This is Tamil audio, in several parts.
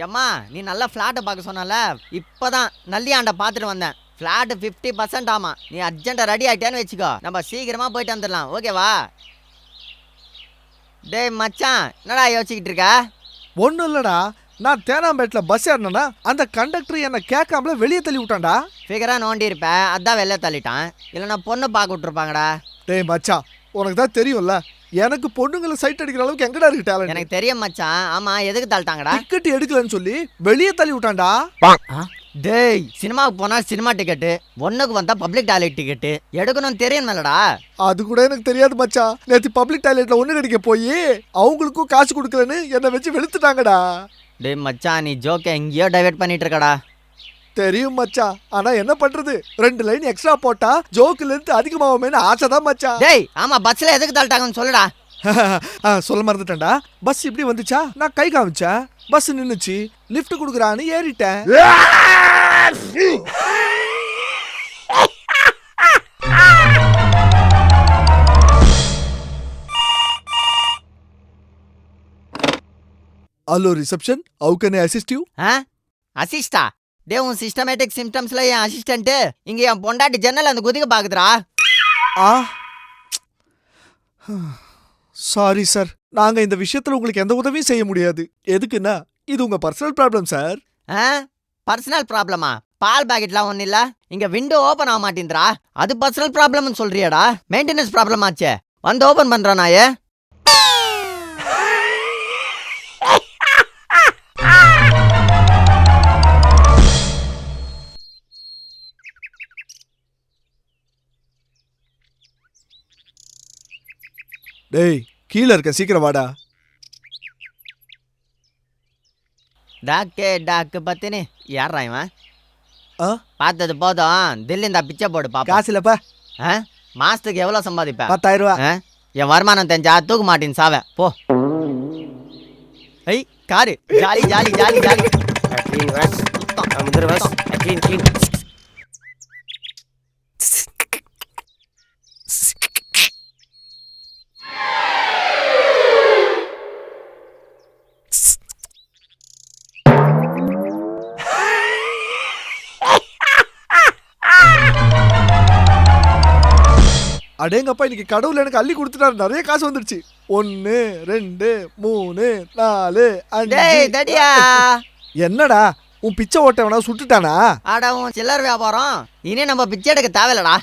ஏம்மா நீ நல்லா ஃப்ளாட்டை பார்க்க சொன்னல, இப்போதான் நல்லியாண்ட பார்த்துட்டு வந்தேன். ஃப்ளாட்டு 50% ஆமா. நீ அர்ஜென்ட்டாக ரெடி ஆகிட்டேன்னு வச்சுக்கோ, நம்ம சீக்கிரமாக போயிட்டு வந்துடலாம். ஓகேவா? டேய் மச்சான், என்னடா யோசிச்சுக்கிட்டு இருக்க? ஒன்றும் இல்லைடா, நான் தேனாம்பேட்டில் பஸ் ஏறினேன்னா அந்த கண்டக்டர் என்னை கேட்காமல வெளியே தள்ளி விட்டான்டா. ஃபிகராக நோண்டி இருப்பேன், அதான் வெளில தள்ளிட்டான். இல்லைன்னா பொண்ணு பார்க்க விட்ருப்பாங்கடா. டேய் மச்சான், உனக்கு தான் தெரியும்ல, எனக்கு பொண்ணுங்களை சைட் அடிக்கிற அளவுக்கு எங்கடா இருக்கு டேலண்ட். எனக்கு தெரியும் மச்சான். ஆமாம், எதுக்கு தள்ளிட்டாங்கடா? டிக்கெட் எடுக்கலன்னு சொல்லி வெளியே தள்ளி விட்டான்டா. டேய், சினிமாவுக்கு போனால் சினிமா டிக்கெட்டு, ஒன்றுக்கு வந்தால் பப்ளிக் டாய்லெட் டிக்கெட்டு எடுக்கணும்னு தெரியும்லடா. அது கூட எனக்கு தெரியாது மச்சான். நேற்று பப்ளிக் டாய்லெட்ல ஒன்று கடிக்க போய் அவங்களுக்கும் காசு கொடுக்கலன்னு என்னை வச்சு வெளுத்துட்டாங்கடா. டேய் மச்சான், நீ ஜோக்கை எங்கேயோ டைவெர்ட் பண்ணிட்டு இருக்கடா. தெரியும் மச்சான், ஆனா என்ன பண்றது, 2 லைன் எக்ஸ்ட்ரா போட்டா ஜோக்குல இருந்து அதிகமாகுமேனு ஆசை தான் மச்சான். டேய் ஆமா, பஸ்ல எதுக்கு தள்ளிட்டாங்கன்னு சொல்லுடா. சொல்ல மறந்துட்டேன்டா. பஸ் இப்படி வந்துச்சா, நான் கை காமிச்சேன், பஸ் நின்னுச்சு, லிஃப்ட் கொடுக்குறான்னு ஏறிட்டேன். Hello reception, how can I assist you? அசிஸ்டா? டே, உன் சிஸ்டமேட்டிக் சிம்டம்ஸ்ல என் அசிஸ்டன்ட்டு இங்க என் பொண்டாட்டி ஜன்னல் அந்த குதிக்க பாக்குதுடா. சாரி சார், நாங்க இந்த விஷயத்துல உங்களுக்கு எந்த உதவியும் செய்ய முடியாது. எதுக்குன்னா இது உங்க பர்சனல் ப்ராப்ளம் சார். பர்சனல் ப்ராப்ளமா? பால் பாக்கெட்லாம் ஒன்றும் இல்லை, இங்க விண்டோ ஓப்பன் ஆக மாட்டேன்றா. அது பர்சனல் ப்ராப்ளம்னு சொல்றியாடா? மெயின்டெனன்ஸ் ப்ராப்ளம் ஆச்சே, வந்து ஓப்பன் பண்றான் நாயே. டேய் கீழே இருக்க, சீக்கிரம் வாடா. டாக்கு பத்தினி யாரா இவன்? பார்த்தது போதும், தில்லி இந்த பிச்சை போடு பாப்பா. காசு இல்லப்பா. மாசத்துக்கு எவ்வளவு சம்பாதிப்ப? 10,000 ரூபா. என் வருமானம் தெரிஞ்சா தூக்கு மாட்டின் சாவ போ. ஐ காரு, ஜாலி ஜாலி ஜாலி ஜாலி. அடேங்கப்பா, இன்னைக்கு கடவுள் எனக்கு அள்ளி கொடுத்துட்டாரு, நிறைய காசு வந்துடுச்சு. 1 2 3 4 தடியா. 5. என்னடா உன் பிச்சை ஓட்டவனா சுட்டுட்டானா? ஆடா, உன் சில்லர் வியாபாரம் இனி நம்ம பிச்சை எடுக்க தேவையில்லடா.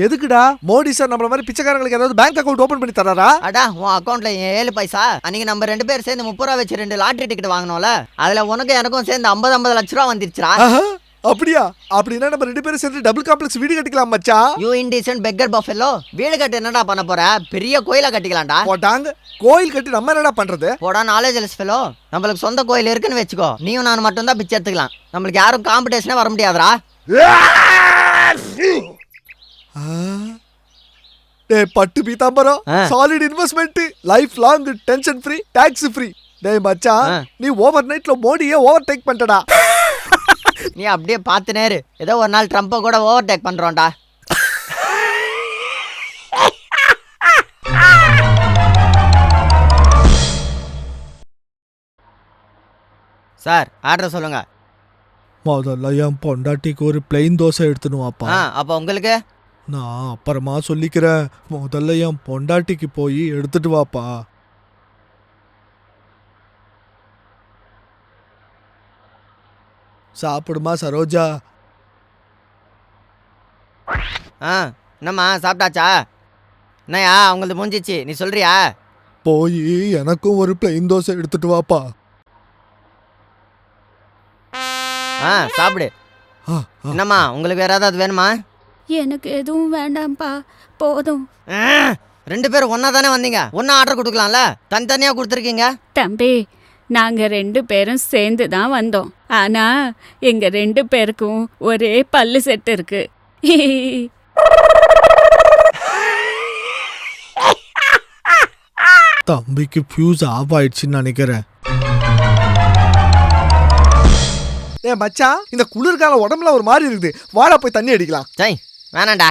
எதுக்குடா? மோடி சார் நம்மள மாதிரி பிச்சைக்காரங்களுக்கு ஏதாவது பேங்க் அக்கௌண்ட் ஓபன் பண்ணி தராரா? அடா, உன் அக்கௌண்ட்ல 7 பைசா. அன்னைக்கு நம்ம 2 பேர் சேர்ந்து 30 ரூபா வச்சு 2 லாட்டரி டிக்கெட் வாங்கினோம்ல, அதுல உனக்கும் எனக்கும் சேர்ந்து 50 லட்ச ரூபா வந்துருச்சுடா. அப்படியா? அப்படின்னா நம்ம 2 பேரும் சேர்ந்து டபுள் காம்ப்ளெக்ஸ் வீடு கட்டிக்கலாம் மச்சான். You indecent beggar buffalo. வீடு கட்டி என்னடா பண்ண போற? பெரிய கோயிலா கட்டிக்கலாம்டா. போட்டாங்க, கோயில் கட்டி நம்ம என்னடா பண்றது? போடா நாலேஜ்லெஸ் ஃபெலோ. நம்மளுக்கு சொந்த கோயில் இருக்குன்னு வச்சுக்கோ, நீயும் நான் மட்டும் தான் பிச்சை எடுத்துக்கலாம். நம்மளுக்கு யாரும் காம்படிஷனே வர முடியாதுடா. டேய் பட்டு Pitambaram, solid investment, life long tension free, tax free. டேய் மச்சான், நீ ஓவர் நைட்ல மோடியே ஓவர்டேக் பண்ணிட்டடா. நீ அப்படியே பார்த்து நேரு, ஏதோ ஒரு நாள் ட்ரம்ப்பை கூட ஓவர்டேக் பண்றோம்டா. சார், ஆர்டர் சொல்லுங்க. முதல்ல என் பொண்டாட்டிக்கு ஒரு பிளெயின் தோசை எடுத்துன்னு வாப்பா. அப்போ உங்களுக்கு? நான் அப்புறமா சொல்லிக்கிறேன், முதல்ல என் பொண்டாட்டிக்கு போய் எடுத்துட்டு வாப்பா. சாப்பிடுமா சரோஜா? என்னம்மா சாப்பிட்டாச்சா? என்னையா உங்களுக்கு முடிஞ்சிச்சு, நீ சொல்றியா? போய் எனக்கும் ஒரு பிளெயின் தோசை எடுத்துட்டு வாப்பா. சாப்பிடு. என்னம்மா உங்களுக்கு வேற ஏதாவது வேணுமா? எனக்கு எதுவும் வேண்டாம்ப்பா, போதும். 2 பேரும் ஒன்னா தானே வந்தீங்க, ஒன்னா ஆர்டர் கொடுக்கலாம்ல, தனித்தனியா கொடுத்துருக்கீங்க. தம்பி, நாங்க 2 பேரும் சேர்ந்து தான் வந்தோம். ஆனா எங்க 2 பேருக்கும் ஒரே பல்லு செட்டு இருக்கு. தம்பிக்கு ஃபியூஸ் ஆஃப் ஆயிடுச்சுன்னு நினைக்கிறேன். ஏ மச்சான், இந்த குளிர்கால உடம்புல ஒரு மாதிரி இருக்குது, வாடா போய் தண்ணி அடிக்கலாம். சை, வேணாண்டா.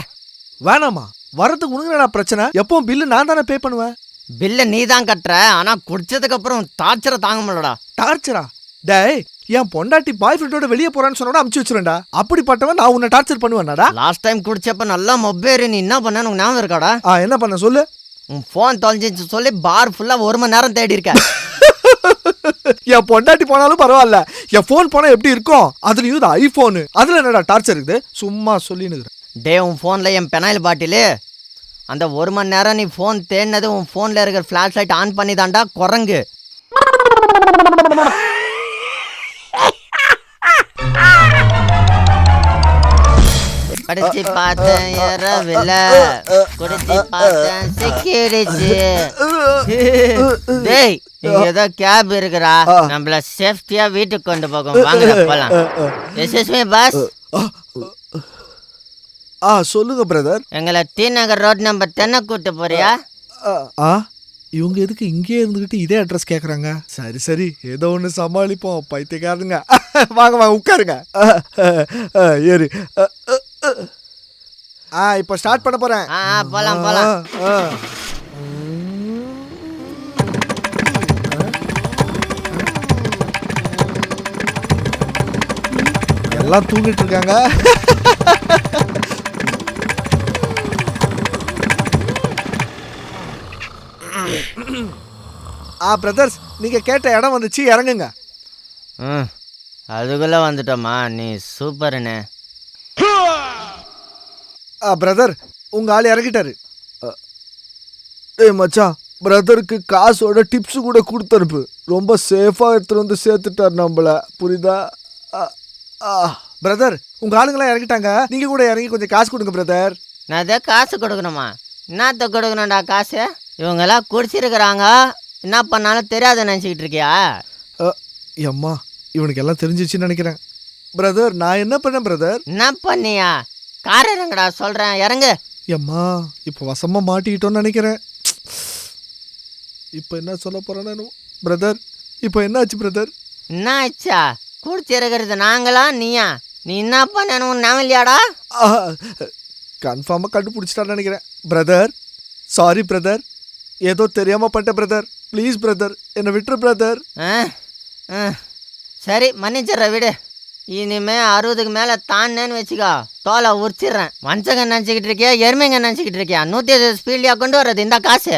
வேணாமா? வரதுக்கு உனக்கு பிரச்சனை? எப்பவும் பில்லு நான் தானே பே பண்ணுவேன். பில்ல நீ தான் கட்டுற, ஆனா குடிச்சதுக்கு அப்புறம் டார்ச்சரை தாங்க முடியலடா. டார்ச்சரா? டேய், என் பொண்டாட்டி பாய் ஃப்ரெண்டோட வெளியே போறான்னு சொன்னோட அமுச்சு வச்சிருந்தா. அப்படிப்பட்டவன் நான் உன்னை டார்ச்சர் பண்ணுவேனாடா? லாஸ்ட் டைம் குடிச்சப்ப நல்லா மொபேரு நீ என்ன பண்ண உனக்கு ஞாபகம் இருக்காடா? என்ன பண்ண சொல்லு. உன் போன் தொலைஞ்சிச்சு சொல்லி பார் ஃபுல்லா 1 மணி நேரம் தேடி இருக்க. என் பொண்டாட்டி போனாலும் பரவாயில்ல, என் போன் போனா எப்படி இருக்கும்? அதுலயும் இது ஐபோனு, அதுல என்னடா டார்ச்சர் இருக்குது? சும்மா சொல்லினுக்குறேன். டே உன் போன்ல என் பெனாயில் பாட்டிலு அந்த 1 மணி நேரம் நீ போன் தேடினது உன் போன்ல இருக்கிற ஃபிளாஷ் லைட் ஆன் பண்ணி தாண்டா குரங்கு. படிச்சு பார்த்தேன் இரவில குடிச்சு பார்த்தேன் சிக்கிடுச்சு. டேய் இங்க ஏதோ கேப் இருக்குறா, நம்மள சேஃப்டியா வீட்டுக்கு கொண்டு போகும், வாங்க போலாம். எஸ்எஸ்மி பாஸ். சொல்லுங்க பிரதர். எங்களை டி நகர் ரோட் நம்பர் 10 கூட்டு போறியா? இவங்க எதுக்கு இங்கே இருந்துகிட்டு இதே அட்ரஸ் கேக்குறாங்க? சரி சரி, ஏதோ ஒண்ணு சமாளிப்போம். பைத்தியக்காரங்க. வாங்க வாங்க உட்காருங்க. ஏறு. இப்ப ஸ்டார்ட் பண்ண போறேன். போலாம் போலாம். எல்லாம் தூங்கிட்டு இருக்காங்க. பிரதர்ஸ், நீங்க கேட்ட இடம் வந்துச்சு, இறங்குங்க. அதுக்குள்ள வந்துட்டோமா, நீ சூப்பர்னு. பிரதர், உங்க ஆள் இறங்கிட்டாரு. மச்சான், பிரதருக்கு காசோட டிப்ஸ் கூட கொடுத்தனுப்பு. ரொம்ப சேஃபா எடுத்துட்டு வந்து சேர்த்துட்டார் நம்மள, புரியுதா? பிரதர், உங்க ஆளுங்களாம் இறங்கிட்டாங்க, நீங்க கூட இறங்கி கொஞ்சம் காசு கொடுங்க பிரதர். நான் அதை காசு கொடுக்கணுமா? என்னத்த கொடுக்கணும்டா காசு? இவங்கெல்லாம் குடிச்சிருக்கிறாங்க, என்ன பண்ணாலும் தெரியாத நினச்சிக்கிட்டு இருக்கியா? அம்மா, இவனுக்கு எல்லாம் தெரிஞ்சிச்சுன்னு நினைக்கிறேன். பிரதர், நான் என்ன பண்ணேன் பிரதர்? என்ன பண்ணியா? கார் இறங்குடா சொல்கிறேன், இறங்கு. அம்மா, இப்போ வசமாக மாட்டிக்கிட்டோன்னு நினைக்கிறேன். இப்போ என்ன சொல்ல போகிறேன்னு பிரதர். இப்போ என்ன ஆச்சு பிரதர்? என்ன ஆச்சா? குடிச்சிருக்கிறது நாங்களா நீயா? நீ என்ன பண்ணணும் நவலியாடா? கன்ஃபார்மாக கண்டுபிடிச்சிட்டான்னு நினைக்கிறேன். பிரதர், சாரி பிரதர், ஏதோ தெரியாமல் பண்ணிட்டேன் பிரதர். ப்ளீஸ் பிரதர், என்னை விட்டுரு பிரதர். சரி மன்னிச்சிட்ற விடு. இனிமே 60க்கு மேலே தாண்டேன்னு வச்சுக்கோ, தோலை உரிச்சிடுறேன். மனுஷங்க நினச்சிக்கிட்டு இருக்கியா, எருமைங்க நினச்சிக்கிட்டு இருக்கியா? 120 ஸ்பீட்லையா கொண்டு வர்றது இந்த காசு?